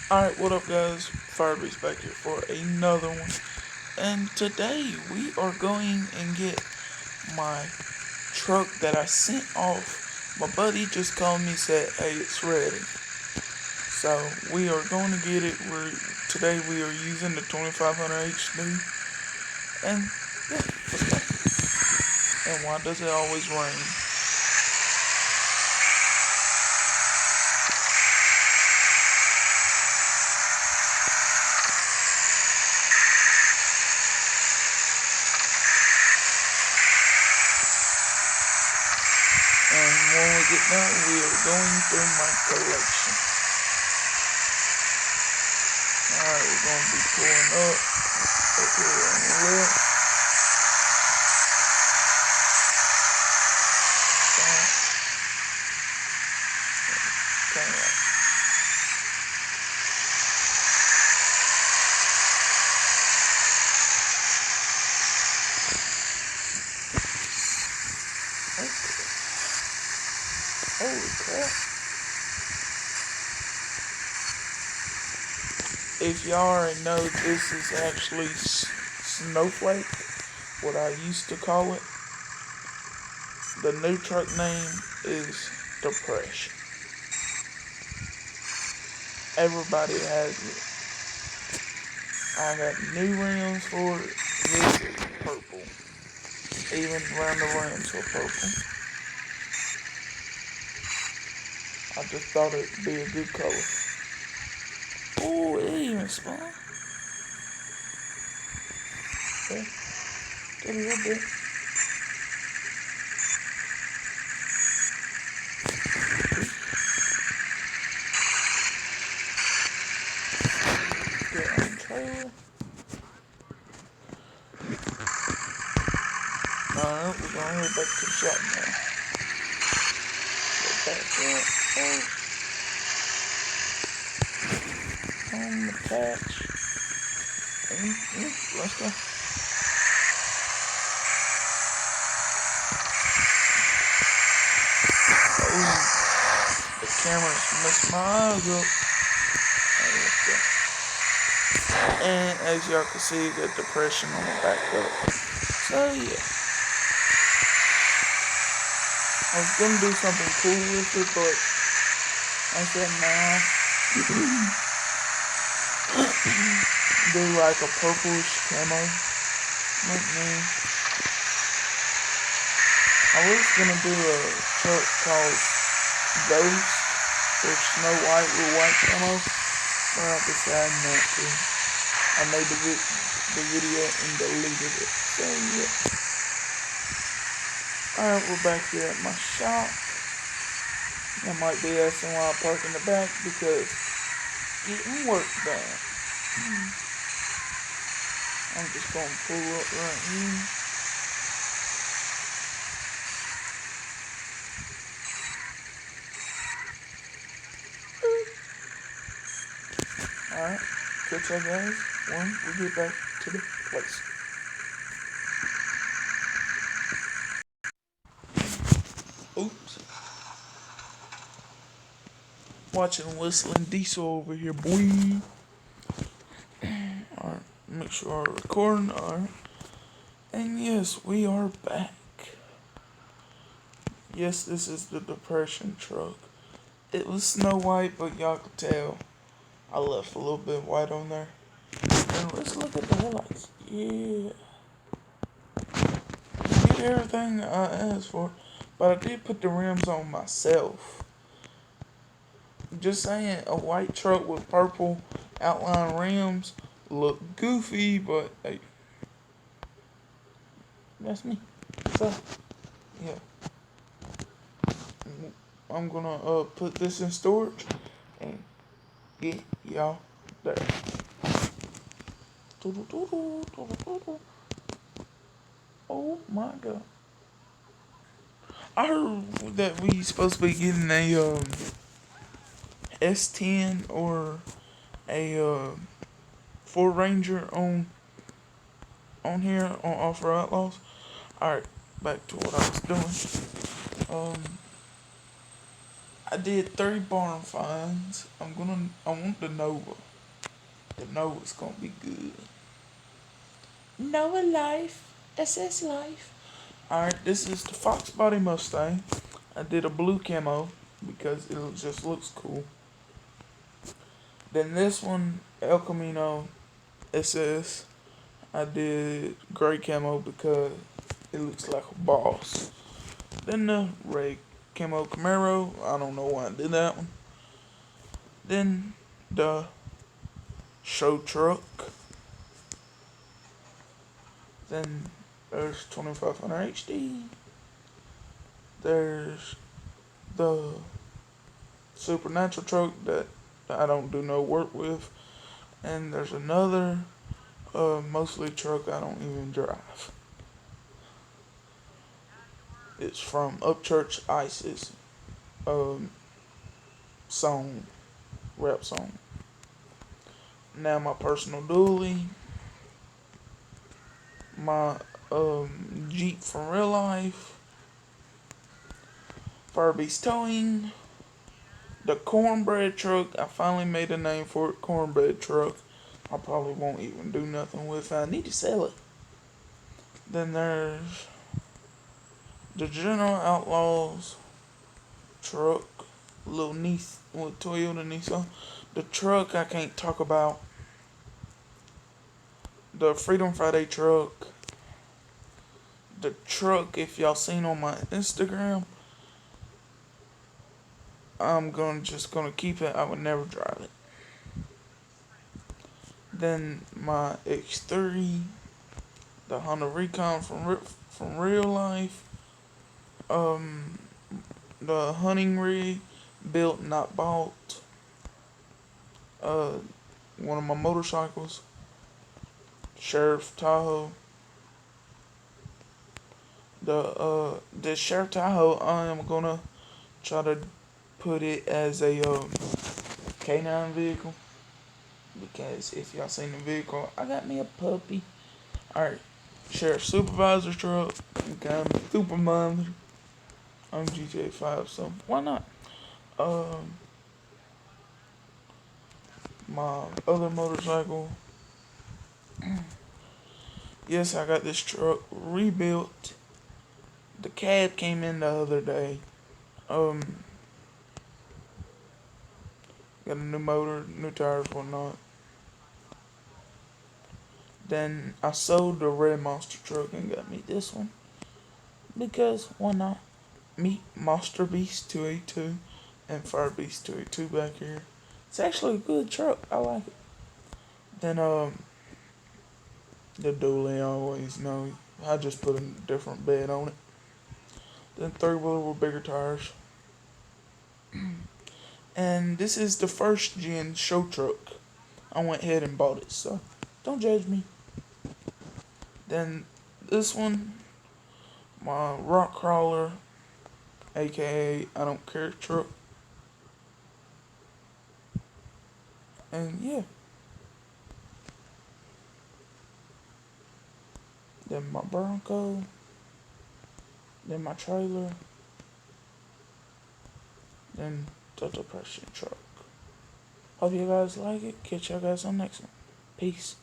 Alright, what up guys? Firebeast back here for another one. And today we are going and get my truck that I sent off. My buddy just called me, said, hey, it's ready. So we are going to get it. Today we are using the 2500 HD. And yeah, let's go. And why does it always rain? And when we get done, we are going through my collection. Alright, we're going to be pulling up here on the left. Turn right. Holy crap. If y'all already know, this is actually Snowflake, what I used to call it. The new truck name is Depression. Everybody has it. I got new rims for it. This is purple. Even around the rims are purple. I just thought it'd be a good color. Oh, it even spun. Okay. Did a little bit. Get on the trailer. Alright, we're gonna head back to the shop now. Go back up. On the patch. Let's go. Oh, the camera's messed my eyes up. Alright, let's go. And as y'all can see, the depression on the back up. So yeah. I was gonna do something cool with it, but I said nah. Do like a purplish camo. Like me. I was gonna do a truck called Ghost or Snow White with white camo, but I decided not to. I made the video and deleted it. So yeah. Alright, we're back here at my shop. I might be asking why I park in the back because getting work done. I'm just gonna pull up right here. Alright, catch you guys when we get back to the place. Oops. Watching Whistling Diesel over here, boy. Alright, make sure I'm recording. Alright. And yes, we are back. Yes, this is the Depression truck. It was Snow White, but y'all could tell I left a little bit white on there. And let's look at the headlights. Yeah. Did everything I asked for. But I did put the rims on myself. Just saying, a white truck with purple outline rims look goofy, but hey, that's me. So, yeah. I'm gonna put this in storage and get y'all there. Oh my god. I heard that we supposed to be getting a S10 or a Ford Ranger on here on Offer Outlaws. Alright, back to what I was doing. I did 30 barn finds. I want the Nova. The Nova's gonna be good. Nova Life. SS Life. Alright, this is the Fox Body Mustang. I did a blue camo because it just looks cool. Then this one, El Camino SS. I did gray camo because it looks like a boss. Then the red camo Camaro. I don't know why I did that one. Then the show truck. Then there's 2500 HD. There's the supernatural truck that I don't do no work with. And there's another mostly truck I don't even drive. It's from Upchurch Ice's um, song, rap song. Now my personal dually, my Jeep from real life, Firebeast Towing, the cornbread truck. I finally made a name for it, cornbread truck. I probably won't even do nothing with it. I need to sell it. Then there's the General Outlaws truck, little Nissan, with Toyota Nissan. The truck I can't talk about. The Freedom Friday truck. The truck, if y'all seen on my Instagram, I'm just gonna keep it. I would never drive it. Then my X3, the Honda Recon from real life. Um, the hunting rig, built not bought. Uh, one of my motorcycles, Sheriff Tahoe. The Sheriff Tahoe, I am gonna try to put it as a canine vehicle, because if y'all seen the vehicle, I got me a puppy. Alright, Sheriff Supervisor truck. Okay, I'm supervisor. I'm GTA 5, so why not? Um, my other motorcycle. Yes, I got this truck rebuilt. The cab came in the other day. Um, got a new motor, new tires, whatnot. Then I sold the red monster truck and got me this one, because why not? Meet Monster Beast 282 and Fire Beast 282 back here. It's actually a good truck. I like it. Then the dually I always know. I just put a different bed on it. Then third wheeler with bigger tires. And this is the first gen show truck. I went ahead and bought it, so don't judge me. Then this one, my rock crawler, aka I don't care truck. And yeah. Then my Bronco. Then my trailer. Then the depression truck. Hope you guys like it. Catch y'all guys on the next one. Peace.